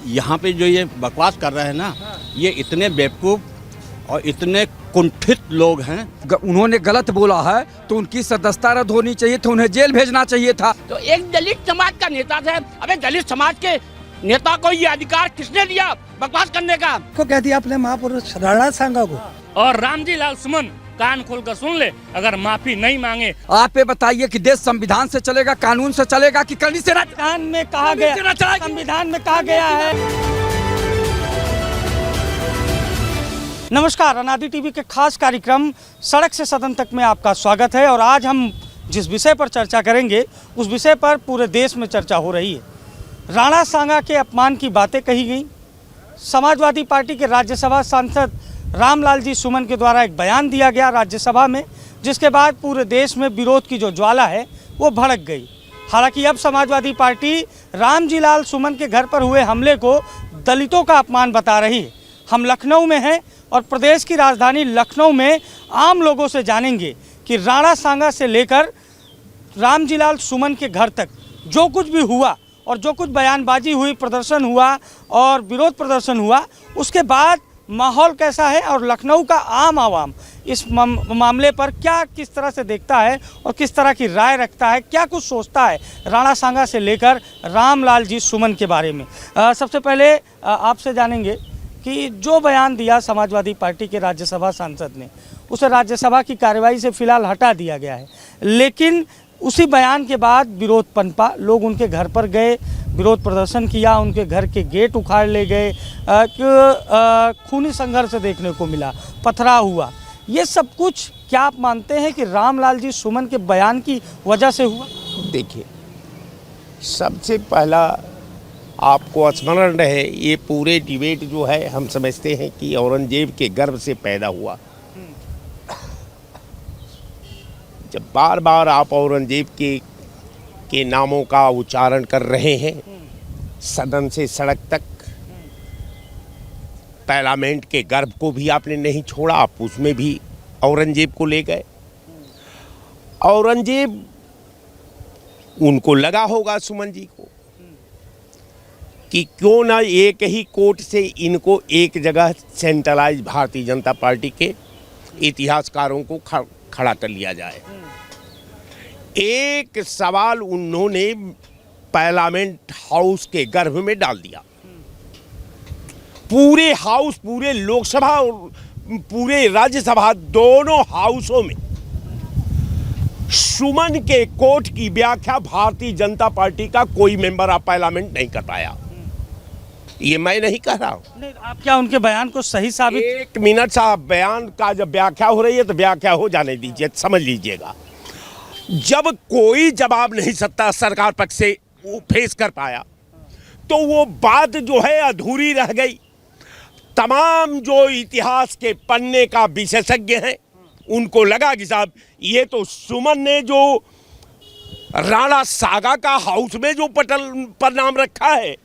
यहाँ पे जो ये बकवास कर रहे हैं ना, ये इतने बेवकूफ़ और इतने कुंठित लोग हैं। उन्होंने गलत बोला है तो उनकी सदस्यता रद्द होनी चाहिए थी, उन्हें जेल भेजना चाहिए था। तो एक दलित समाज का नेता थे, अबे दलित समाज के नेता को ये अधिकार किसने दिया बकवास करने का? को कह दिया अपने महापुरुष राणा सांगा को। और रामजी लाल सुमन कान खोलकर सुन ले, अगर माफी नहीं मांगे। आप ये बताइए कि देश संविधान से चलेगा, कानून से चलेगा कि करनी से? संविधान में कहा गया, संविधान में कहा गया है। नमस्कार, अनादि टीवी के खास कार्यक्रम सड़क से सदन तक में आपका स्वागत है। और आज हम जिस विषय पर चर्चा करेंगे उस विषय पर पूरे देश में चर्चा हो रही है। राणा सांगा के अपमान की बातें कही गई। समाजवादी पार्टी के राज्यसभा सांसद रामलाल जी सुमन के द्वारा एक बयान दिया गया राज्यसभा में, जिसके बाद पूरे देश में विरोध की जो ज्वाला है वो भड़क गई। हालांकि अब समाजवादी पार्टी रामजी लाल सुमन के घर पर हुए हमले को दलितों का अपमान बता रही है। हम लखनऊ में हैं और प्रदेश की राजधानी लखनऊ में आम लोगों से जानेंगे कि राणा सांगा से लेकर रामजी लाल सुमन के घर तक जो कुछ भी हुआ और जो कुछ बयानबाजी हुई, प्रदर्शन हुआ और विरोध प्रदर्शन हुआ, उसके बाद माहौल कैसा है और लखनऊ का आम आवाम इस मामले पर क्या किस तरह से देखता है और किस तरह की राय रखता है, क्या कुछ सोचता है राणा सांगा से लेकर रामलाल जी सुमन के बारे में। सबसे पहले आपसे जानेंगे कि जो बयान दिया समाजवादी पार्टी के राज्यसभा सांसद ने, उसे राज्यसभा की कार्यवाही से फिलहाल हटा दिया गया है, लेकिन उसी बयान के बाद विरोध पनपा। लोग उनके घर पर गए, विरोध प्रदर्शन किया, उनके घर के गेट उखाड़ ले गए, खूनी संघर्ष देखने को मिला, पथराव हुआ। ये सब कुछ क्या आप मानते हैं कि रामलाल जी सुमन के बयान की वजह से हुआ? देखिए, सबसे पहला आपको स्मरण रहे, ये पूरे डिबेट जो है हम समझते हैं कि औरंगजेब के गर्भ से पैदा हुआ। जब बार बार आप औरंगजेब के नामों का उच्चारण कर रहे हैं, सदन से सड़क तक, पार्लियामेंट के गर्भ को भी आपने नहीं छोड़ा, आप उसमें भी औरंगजेब को ले गए। औरंगजेब, उनको लगा होगा सुमन जी को कि क्यों ना एक ही कोर्ट से इनको एक जगह सेंट्रलाइज भारतीय जनता पार्टी के इतिहासकारों को खड़ा कर लिया जाए। एक सवाल उन्होंने पार्लियामेंट हाउस के गर्भ में डाल दिया। पूरे हाउस, पूरे लोकसभा और पूरे राज्यसभा, दोनों हाउसों में सुमन के कोर्ट की व्याख्या भारतीय जनता पार्टी का कोई मेंबर ऑफ पार्लियामेंट नहीं कर पाया। ये मैं नहीं कह रहा हूं। नहीं, आप क्या उनके बयान को सही साबित? एक मिनट साहब, बयान का जब व्याख्या हो रही है तो व्याख्या हो जाने दीजिए, समझ लीजिएगा। जब कोई जवाब नहीं सत्ता सरकार पक्ष से वो फेस कर पाया तो वो बात जो है अधूरी रह गई। तमाम जो इतिहास के पन्ने का विशेषज्ञ हैं, उनको लगा कि साहब ये तो सुमन ने जो राणा सांगा का हाउस में जो पटल पर नाम रखा है,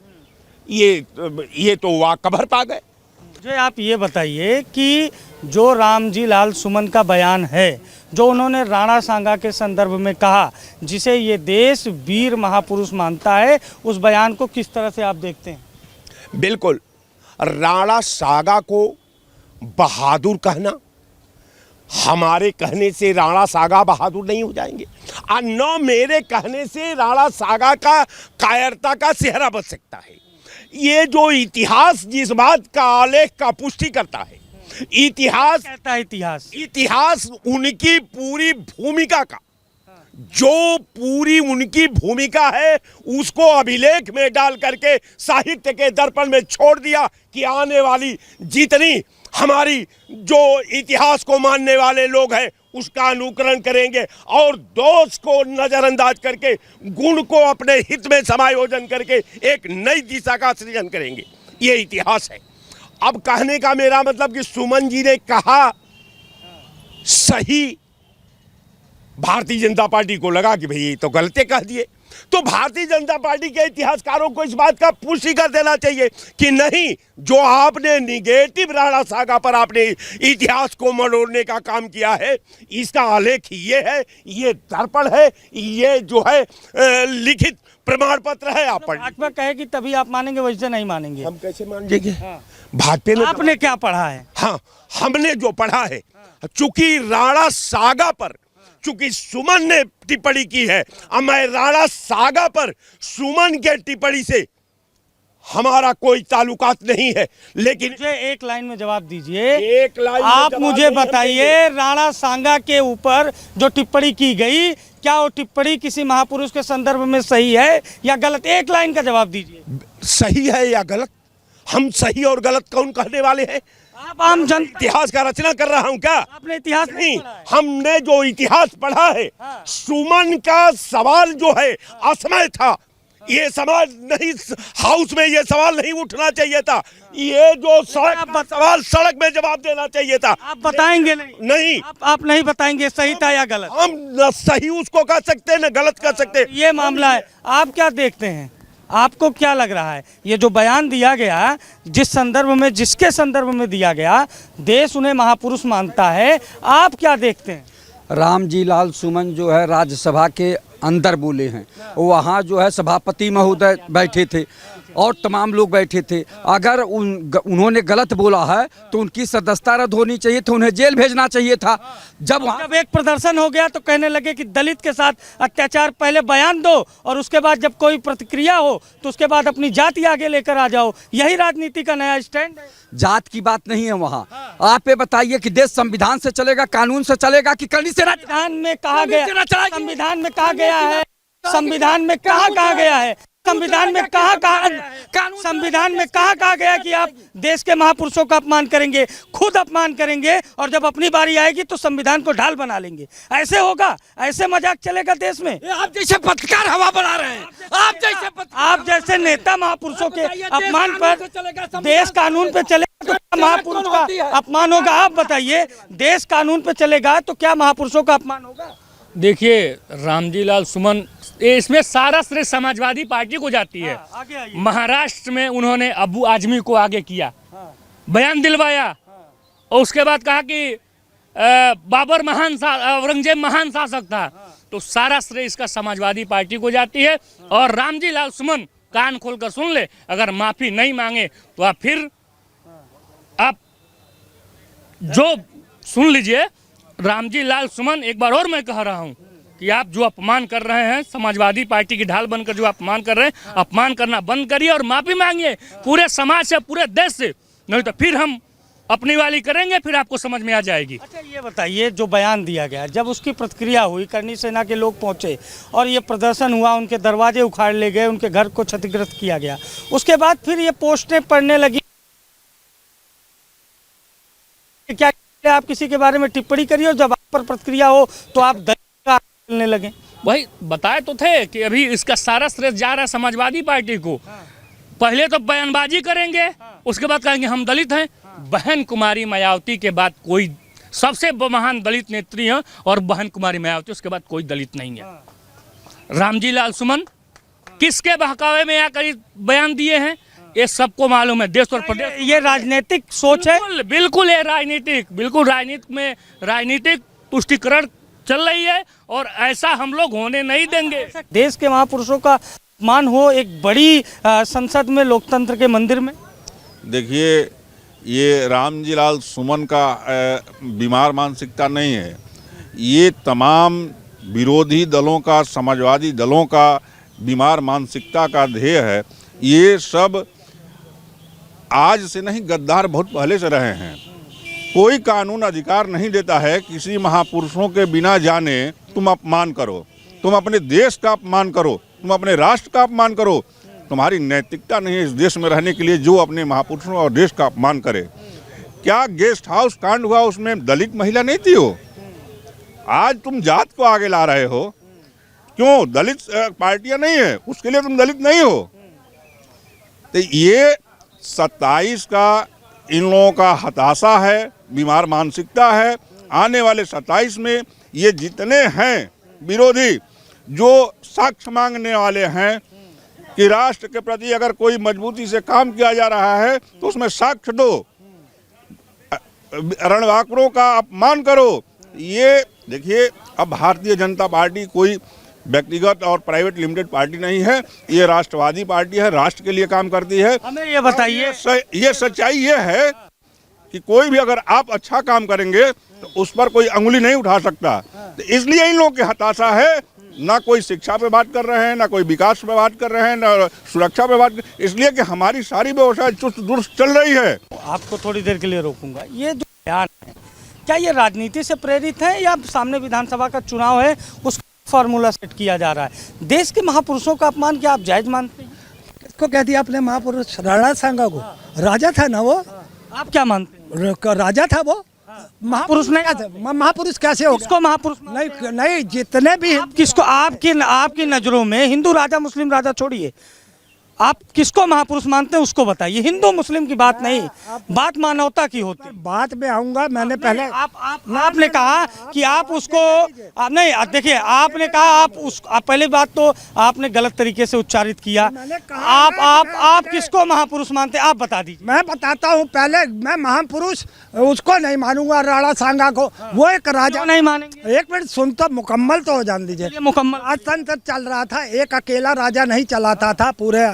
ये तो वाह कबर पा गए। मुझे आप ये बताइए कि जो रामजी लाल सुमन का बयान है, जो उन्होंने राणा सांगा के संदर्भ में कहा, जिसे ये देश वीर महापुरुष मानता है, उस बयान को किस तरह से आप देखते हैं? बिल्कुल, राणा सांगा को बहादुर कहना, हमारे कहने से राणा सांगा बहादुर नहीं हो जाएंगे, और न मेरे कहने से राणा सांगा का कायरता का सेहरा बच सकता है। ये जो इतिहास जिस बात का आलेख का पुष्टि करता है, इतिहास कहता है, इतिहास उनकी पूरी भूमिका का, जो पूरी उनकी भूमिका है उसको अभिलेख में डाल करके साहित्य के दर्पण में छोड़ दिया कि आने वाली जितनी हमारी जो इतिहास को मानने वाले लोग हैं उसका अनुकरण करेंगे और दोष को नजरअंदाज करके गुण को अपने हित में समायोजन करके एक नई दिशा का सृजन करेंगे। ये इतिहास है। अब कहने का मेरा मतलब कि सुमन जी ने कहा सही, भारतीय जनता पार्टी को लगा कि भाई ये तो गलती कह दिए, तो भारतीय जनता पार्टी के इतिहासकारों को इस बात का पुष्टि कर देना चाहिए कि नहीं, जो आपने निगेटिव राणा सागा पर आपने इतिहास को मरोड़ने का काम किया है, इसका आलेख ये है, ये दर्पण है, ये जो है लिखित प्रमाण पत्र है। आप पढ़, भाजपा कहेगी तभी आप मानेंगे, वैसे नहीं मानेंगे। हम कैसे मानेंगे? भाजपा ने, आपने क्या पढ़ा है? हाँ, हमने जो पढ़ा है, चूंकि राणा सागा पर, चूंकि सुमन ने टिप्पणी की है, अब मैं राणा सागा पर सुमन के टिप्पणी से हमारा कोई ताल्लुकात नहीं है, लेकिन मुझे एक लाइन में जवाब दीजिए। एक लाइन में आप जवाब मुझे नहीं बताइए, राणा सांगा के ऊपर जो टिप्पणी की गई, क्या वो टिप्पणी किसी महापुरुष के संदर्भ में सही है या गलत? एक लाइन का जवाब दीजिए। सही है या गलत? हम सही और गलत कौन कहने वाले हैं? आप आम जन इतिहास का रचना कर रहा हूं क्या? आपने इतिहास नहीं, पढ़ा है? हमने जो इतिहास पढ़ा है, सुमन का सवाल जो है असमय था। ये सवाल नहीं, हाउस में ये सवाल नहीं उठना चाहिए था। ये जो सवाल सड़क में जवाब देना चाहिए था। आप बताएंगे नहीं? नहीं, आप नहीं बताएंगे सही था या गलत? हम न सही उसको कह सकते हैं न गलत कह सकते हैं। ये मामला है। आप क्या देखते हैं? आपको क्या लग रहा है? ये जो बयान दिया गया, जिस संदर्भ में, जिसके संदर्भ में दिया गया, देश उन्हें महापुरुष मानता है, आप क्या देखते हैं? रामजी लाल सुमन जो है राज्यसभा के अंदर बोले हैं, वहाँ जो है सभापति महोदय बैठे थे और तमाम लोग बैठे थे। अगर उन्होंने गलत बोला है तो उनकी सदस्यता रद्द होनी चाहिए थी, उन्हें जेल भेजना चाहिए था। जब एक प्रदर्शन हो गया तो कहने लगे कि दलित के साथ अत्याचार, पहले बयान दो और उसके बाद जब कोई प्रतिक्रिया हो तो उसके बाद अपनी जाति आगे लेकर आ जाओ। यही राजनीति का नया स्टैंड है। जात की बात नहीं है वहाँ। आप ये बताइए कि देश संविधान से चलेगा, कानून से चलेगा कि करनी से? संविधान में कहा गया, संविधान में कहा गया है, संविधान में कहा गया है, संविधान में संविधान में कहा गया कि आप देश के महापुरुषों का अपमान करेंगे, खुद अपमान करेंगे, और जब अपनी बारी आएगी तो संविधान को ढाल बना लेंगे। ऐसे होगा? ऐसे मजाक चलेगा देश में? आप जैसे पत्रकार हवा बना रहे हैं। आप जैसे नेता महापुरुषों के अपमान पर, देश कानून पे चलेगा तो महापुरुष का अपमान होगा? आप बताइए, देश कानून पे चलेगा तो क्या महापुरुषों का अपमान होगा? देखिए, रामजी लाल सुमन, इसमें सारा श्रेय समाजवादी पार्टी को जाती है। महाराष्ट्र में उन्होंने अबू आजमी को आगे किया, बयान दिलवाया, और उसके बाद कहा कि बाबर औरंगजेब महान शासक था। तो सारा श्रेय इसका समाजवादी पार्टी को जाती है। और रामजी लाल सुमन, कान खोलकर सुन ले, अगर माफी नहीं मांगे तो आप जो सुन लीजिए, रामजी लाल सुमन, एक बार और मैं कह रहा हूं कि आप जो अपमान कर रहे हैं, समाजवादी पार्टी की ढाल बनकर जो अपमान कर रहे हैं, अपमान करना बंद करिए और माफी मांगिए पूरे समाज से, पूरे देश से। नहीं तो फिर हम अपनी वाली करेंगे, फिर आपको समझ में आ जाएगी। अच्छा, ये बताइए, जो बयान दिया गया, जब उसकी प्रतिक्रिया हुई, करनी सेना के लोग पहुंचे और ये प्रदर्शन हुआ, उनके दरवाजे उखाड़ ले गए, उनके घर को क्षतिग्रस्त किया गया, उसके बाद फिर ये पोस्टें पढ़ने लगी, क्या आप किसी के बारे में टिप्पणी करिए और जब आप पर प्रतिक्रिया हो तो आप दलित लगे? वही बताए तो थे कि अभी इसका सारा श्रेय जा रहा है समाजवादी पार्टी को। पहले तो बयानबाजी करेंगे, उसके बाद कहेंगे हम दलित हैं। बहन कुमारी मायावती के बाद कोई सबसे महान दलित नेत्री हैं, और बहन कुमारी मायावती, उसके बाद कोई दलित नहीं है। रामजी लाल सुमन किसके बहकावे में आकर बयान दिए हैं, ये सबको मालूम है, देश और प्रदेश। ये राजनीतिक सोच है? बिल्कुल ये राजनीतिक, बिल्कुल राजनीतिक तुष्टिकरण चल रही है, और ऐसा हम लोग होने नहीं देंगे। देश के महापुरुषों का मान हो एक बड़ी संसद में, लोकतंत्र के मंदिर में। देखिए, ये रामजी लाल सुमन का बीमार मानसिकता नहीं है, ये तमाम विरोधी दलों का, समाजवादी दलों का बीमार मानसिकता का ध्येय है। ये सब आज से नहीं, गद्दार बहुत पहले से रहे हैं। कोई कानून अधिकार नहीं देता है किसी महापुरुषों के बिना जाने तुम अपमान करो, तुम अपने देश का अपमान करो, तुम अपने राष्ट्र का अपमान करो। तुम्हारी नैतिकता नहीं है इस देश में रहने के लिए जो अपने महापुरुषों और देश का अपमान करे। क्या गेस्ट हाउस कांड हुआ, उसमें दलित महिला नहीं थी? हो आज तुम जात को आगे ला रहे हो, क्यों? दलित पार्टियां नहीं है, उसके लिए तुम दलित नहीं हो। तो ये 27 का इन लोगों का हताशा है, बीमार मानसिकता है। आने वाले 27 में ये जितने हैं विरोधी, जो साक्ष्य मांगने वाले हैं कि राष्ट्र के प्रति अगर कोई मजबूती से काम किया जा रहा है तो उसमें साक्ष्य दो, रणबांकुरों का अपमान करो। ये देखिए, अब भारतीय जनता पार्टी कोई व्यक्तिगत और प्राइवेट लिमिटेड पार्टी नहीं है, ये राष्ट्रवादी पार्टी है, राष्ट्र के लिए काम करती है। हमें ये बताइए, ये सच्चाई ये है कि कोई भी अगर आप अच्छा काम करेंगे तो उस पर कोई अंगुली नहीं उठा सकता। तो इसलिए इन लोगों की हताशा है, ना कोई शिक्षा पे बात कर रहे हैं, ना कोई विकास पे बात कर रहे हैं, ना सुरक्षा पे बात इसलिए कि हमारी सारी व्यवस्था चुस्त दुरुस्त चल रही है। आपको थोड़ी देर के लिए रोकूंगा। ये जो बयान है, क्या ये राजनीति से प्रेरित है या सामने विधानसभा का चुनाव है उसका फार्मूला सेट किया जा रहा है? देश के महापुरुषों का अपमान क्या आप जायज मानते हैं? किसको कह दिया आपने महापुरुष? राणा सांगा को राजा था ना वो, आप क्या मानते हैं? राजा था वो, महापुरुष नहीं था। महापुरुष कैसे हो? किसको महापुरुष? नहीं नहीं, जितने भी आप किसको, आपकी नजरों में हिंदू राजा मुस्लिम राजा छोड़िए, आप किसको महापुरुष मानते हैं उसको बताइए। हिंदू मुस्लिम की बात नहीं, बात मानवता की होती है। बात में आऊंगा। मैंने पहले आपने कहा कि आप उसको नहीं, देखिए आपने कहा आप पहले बात तो आपने गलत तरीके से उच्चारित किया। आप किसको महापुरुष मानते हैं आप बता दीजिए। मैं बताता हूँ। पहले मैं महापुरुष उसको नहीं मानूंगा, राणा सांगा को। वो एक राजा नहीं मानेंगे? एक मिनट सुन तो मुकम्मल तो हो जान दीजिए। मुकम्मल राजतंत्र चल रहा था, एक अकेला राजा नहीं चलाता था पूरे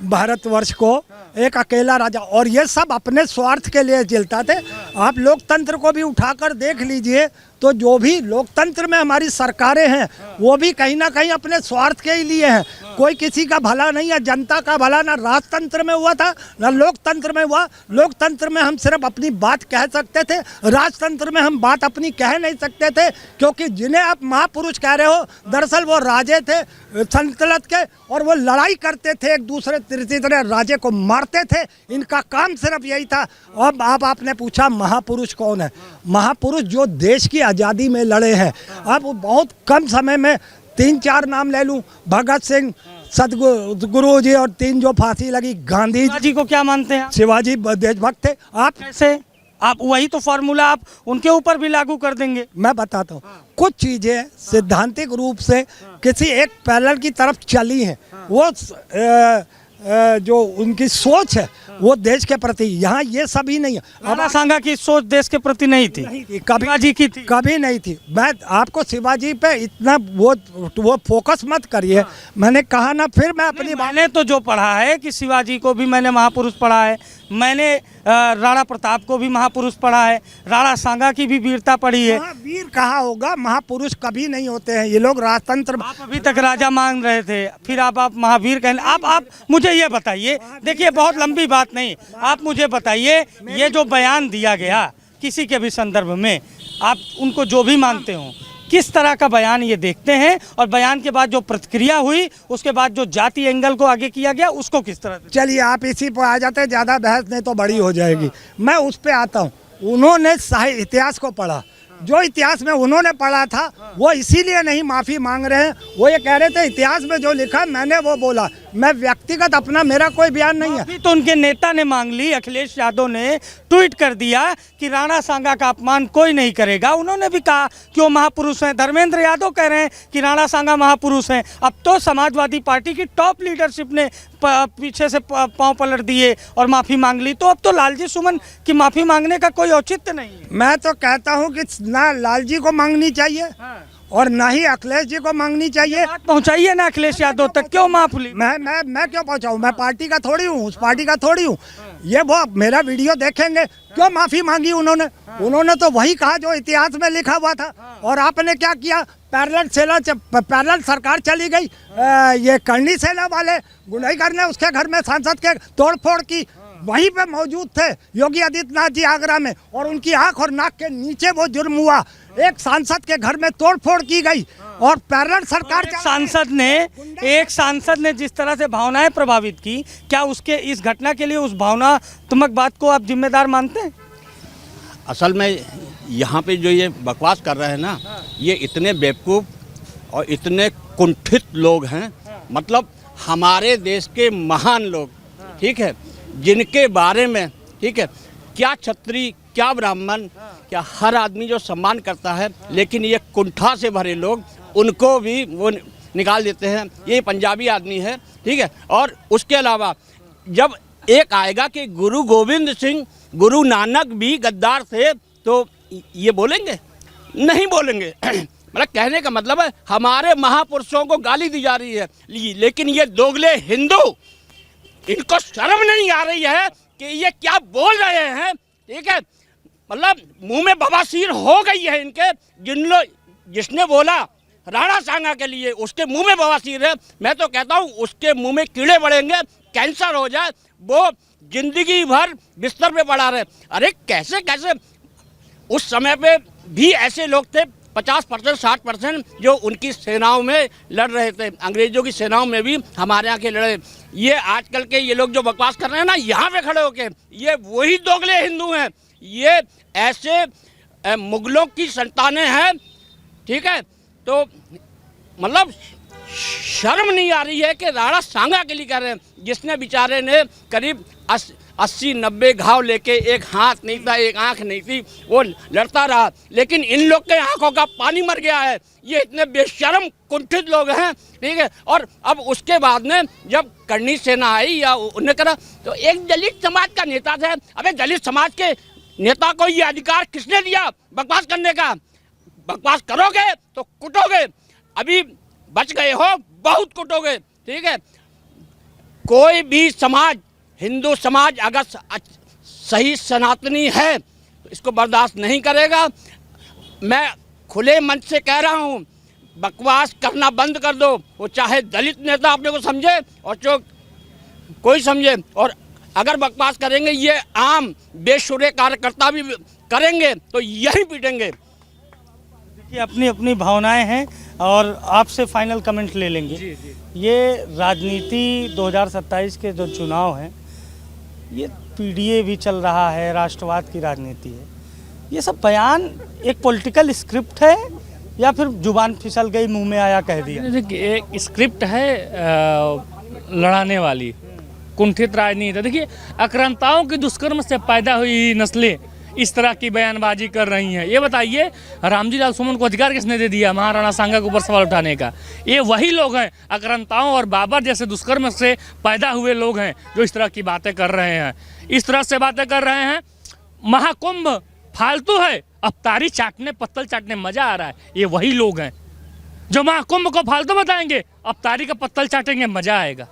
भारतवर्ष को, एक अकेला राजा, और ये सब अपने स्वार्थ के लिए चलता थे। आप लोकतंत्र को भी उठाकर देख लीजिए तो जो भी लोकतंत्र में हमारी सरकारें हैं वो भी कहीं ना कहीं अपने स्वार्थ के ही लिए हैं। कोई किसी का भला नहीं है, जनता का भला ना राजतंत्र में हुआ था ना लोकतंत्र में हुआ। लोकतंत्र में हम सिर्फ अपनी बात कह सकते थे, राजतंत्र में हम बात अपनी कह नहीं सकते थे, क्योंकि जिन्हें आप महापुरुष कह रहे हो दरअसल वो राजे थे सल्तनत के, और वो लड़ाई करते थे, एक दूसरे तीसरे राजे को मारते थे। इनका काम सिर्फ यही था। अब आपने पूछा महापुरुष कौन है? महापुरुष जो देश की आज़ादी में लड़े हैं। अब बहुत कम समय में 3-4 नाम ले लूं, भगत सिंह, सदगुरु जी, और 3 जो फांसी लगी, गांधी जी को क्या मानते हैं? शिवाजी देशभक्त थे। आप कैसे? आप वही तो फार्मूला आप उनके ऊपर भी लागू कर देंगे? मैं बताता हूँ। कुछ चीजें सैद्धांतिक रूप से किसी एक पैरेलल की तरफ चली हैं। वो जो उनकी सोच है वो देश के प्रति, यहाँ ये सभी नहीं है। राणा सांगा की सोच देश के प्रति नहीं थी, कभी शिवाजी की थी, कभी नहीं थी। मैं आपको शिवाजी पे इतना वो फोकस मत करिए। मैंने कहा ना, फिर मैं अपनी मैंने तो जो पढ़ा है कि शिवाजी को भी मैंने महापुरुष पढ़ा है, मैंने राणा प्रताप को भी महापुरुष पढ़ा है, राणा सांगा की भी वीरता पढ़ी है। वीर कहा होगा, महापुरुष कभी नहीं होते हैं ये लोग। राजतंत्र आप अभी तक राजा मान रहे थे, फिर आप महावीर कहने। आप मुझे ये बताइए, देखिए बहुत लंबी बात नहीं, आप मुझे बताइए ये जो बयान दिया गया किसी के भी संदर्भ में, आप उनको जो भी मानते हो, किस तरह का बयान ये देखते हैं, और बयान के बाद जो प्रतिक्रिया हुई उसके बाद जो जाति एंगल को आगे किया गया उसको किस तरह? चलिए आप इसी पर आ जाते हैं, ज़्यादा बहस नहीं तो बड़ी हो जाएगी। मैं उस पर आता हूँ। उन्होंने इतिहास को पढ़ा, जो इतिहास में उन्होंने पढ़ा था वो इसीलिए नहीं माफ़ी मांग रहे हैं। वो ये कह रहे थे इतिहास में जो लिखा मैंने वो बोला, मैं व्यक्तिगत अपना मेरा कोई बयान नहीं है। तो उनके नेता ने मांग ली, अखिलेश यादव ने ट्वीट कर दिया कि राणा सांगा का अपमान कोई नहीं करेगा। उन्होंने भी कहा कि वो महापुरुष हैं। धर्मेंद्र यादव कह रहे हैं कि राणा सांगा महापुरुष हैं। अब तो समाजवादी पार्टी की टॉप लीडरशिप ने पीछे से पांव पलट दिए और माफ़ी मांग ली, तो अब तो लालजी सुमन की माफ़ी मांगने का कोई औचित्य नहीं है। मैं तो कहता हूँ कि ना लालजी को मांगनी चाहिए और ना ही अखिलेश जी को मांगनी चाहिए। बात पहुंचाइए ना अखिलेश यादव तक, क्यों माफ ली? मैं क्यों पहुंचाऊं? मैं पार्टी का थोड़ी हूँ, उस पार्टी का थोड़ी हूँ। ये वो मेरा वीडियो देखेंगे, क्यों माफी मांगी उन्होंने? उन्होंने तो वही कहा जो इतिहास में लिखा हुआ था। और आपने क्या किया? पैरेलल सरकार चली गई, ये करनी सेना वाले गुंडाई करने उसके घर में सांसद के तोड़फोड़ की। वहीं पे मौजूद थे योगी आदित्यनाथ जी आगरा में, और उनकी आंख और नाक के नीचे वो जुर्म हुआ। एक सांसद के घर में तोड़फोड़ की गई और पैरेलल सरकार एक सांसद ने जिस तरह से भावनाएं प्रभावित की, क्या उसके इस घटना के लिए उस भावनात्मक बात को आप जिम्मेदार मानते हैं? असल में यहाँ पे जो ये बकवास कर रहे हैं ना, ये इतने बेवकूफ़ और इतने कुंठित लोग हैं। मतलब हमारे देश के महान लोग, ठीक है, जिनके बारे में, ठीक है, क्या क्षत्रिय क्या ब्राह्मण क्या हर आदमी जो सम्मान करता है, लेकिन ये कुंठा से भरे लोग उनको भी वो निकाल देते हैं, ये पंजाबी आदमी है, ठीक है। और उसके अलावा जब एक आएगा कि गुरु गोविंद सिंह, गुरु नानक भी गद्दार थे, तो ये बोलेंगे? नहीं बोलेंगे। मतलब कहने का मतलब है हमारे महापुरुषों को गाली दी जा रही है, लेकिन ये दोगले हिंदू, इनको शर्म नहीं आ रही है कि ये क्या बोल रहे हैं, ठीक है। मतलब मुंह में बवासीर हो गई है इनके। जिसने बोला राणा सांगा के लिए उसके मुंह में बवासीर है, मैं तो कहता हूँ उसके मुंह में कीड़े बढ़ेंगे, कैंसर हो जाए, वो जिंदगी भर बिस्तर पे पड़ा रहे। अरे कैसे कैसे उस समय पे भी ऐसे लोग थे 50% 60% जो उनकी सेनाओं में लड़ रहे थे, अंग्रेजों की सेनाओं में भी हमारे यहाँ के लड़े। ये आजकल के ये लोग जो बकवास कर रहे हैं ना यहाँ पे खड़े होके, ये वही दोगले हिंदू हैं, ये ऐसे मुगलों की संतानें हैं, ठीक है। तो मतलब शर्म नहीं आ रही है कि राणा सांगा के लिए कह रहे हैं, जिसने बेचारे ने करीब 80-90 घाव लेके, एक हाथ नहीं था, एक आंख नहीं थी, वो लड़ता रहा, लेकिन इन लोग के आंखों का पानी मर गया है। ये इतने बेशर्म कुंठित लोग हैं, ठीक है। और अब उसके बाद में जब करनी सेना आई या उन्हें करा, तो एक दलित समाज का नेता था। अबे दलित समाज के नेता को ये अधिकार किसने दिया बकवास करने का? बकवास करोगे तो कुटोगे, अभी बच गए हो, बहुत कुटोगे, ठीक है। कोई भी समाज, हिंदू समाज अगर सही सनातनी है तो इसको बर्दाश्त नहीं करेगा। मैं खुले मन से कह रहा हूँ, बकवास करना बंद कर दो, वो चाहे दलित नेता अपने को समझे और जो कोई समझे। और अगर बकवास करेंगे ये आम बेशुरे कार्यकर्ता भी करेंगे तो यही पीटेंगे। देखिए अपनी अपनी भावनाएं हैं और आपसे फाइनल कमेंट ले लेंगे। ये राजनीति 2027 के जो चुनाव हैं, ये पीडीए भी चल रहा है, राष्ट्रवाद की राजनीति है, ये सब बयान एक पॉलिटिकल स्क्रिप्ट है या फिर जुबान फिसल गई, मुंह में आया कह दिया? देखिए एक स्क्रिप्ट है लड़ाने वाली, कुंठित राजनीति। देखिए आक्रांताओं के दुष्कर्म से पैदा हुई नस्लें इस तरह की बयानबाजी कर रही हैं। ये बताइए रामजी लाल सुमन को अधिकार किसने दे दिया महाराणा सांगा के ऊपर सवाल उठाने का? ये वही लोग हैं, आक्रांताओं और बाबर जैसे दुष्कर्म से पैदा हुए लोग हैं जो इस तरह की बातें कर रहे हैं, इस तरह से बातें कर रहे हैं। महाकुंभ फालतू है, अफ्तारी चाटने, पत्तल चाटने मजा आ रहा है, ये वही लोग हैं जो महाकुंभ को फालतू बताएंगे, अफ्तारी का पत्तल चाटेंगे, मजा आएगा।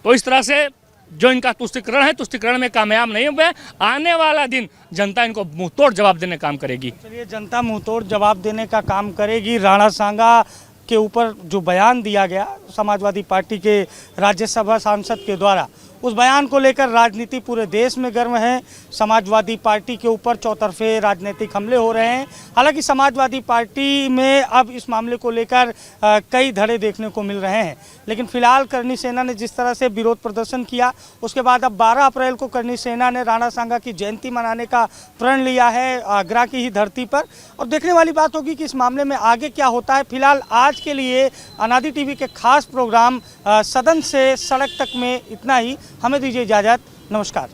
तो इस तरह से जो इनका तुष्टीकरण है, तुष्टीकरण में कामयाब नहीं हुए। आने वाला दिन जनता इनको मुंहतोड़ जवाब देने का काम करेगी। चलिए जनता मुंहतोड़ जवाब देने का काम करेगी। राणा सांगा के ऊपर जो बयान दिया गया समाजवादी पार्टी के राज्यसभा सांसद के द्वारा, उस बयान को लेकर राजनीति पूरे देश में गर्म है। समाजवादी पार्टी के ऊपर चौतरफे राजनीतिक हमले हो रहे हैं। हालांकि समाजवादी पार्टी में अब इस मामले को लेकर कई धड़े देखने को मिल रहे हैं, लेकिन फिलहाल करनी सेना ने जिस तरह से विरोध प्रदर्शन किया, उसके बाद अब 12 अप्रैल को करनी सेना ने राणा सांगा की जयंती मनाने का प्रण लिया है आगरा की ही धरती पर। और देखने वाली बात होगी कि इस मामले में आगे क्या होता है। फिलहाल आज के लिए अनादि टीवी के खास प्रोग्राम सदन से सड़क तक में इतना ही। हमें दीजिए इजाज़त, नमस्कार।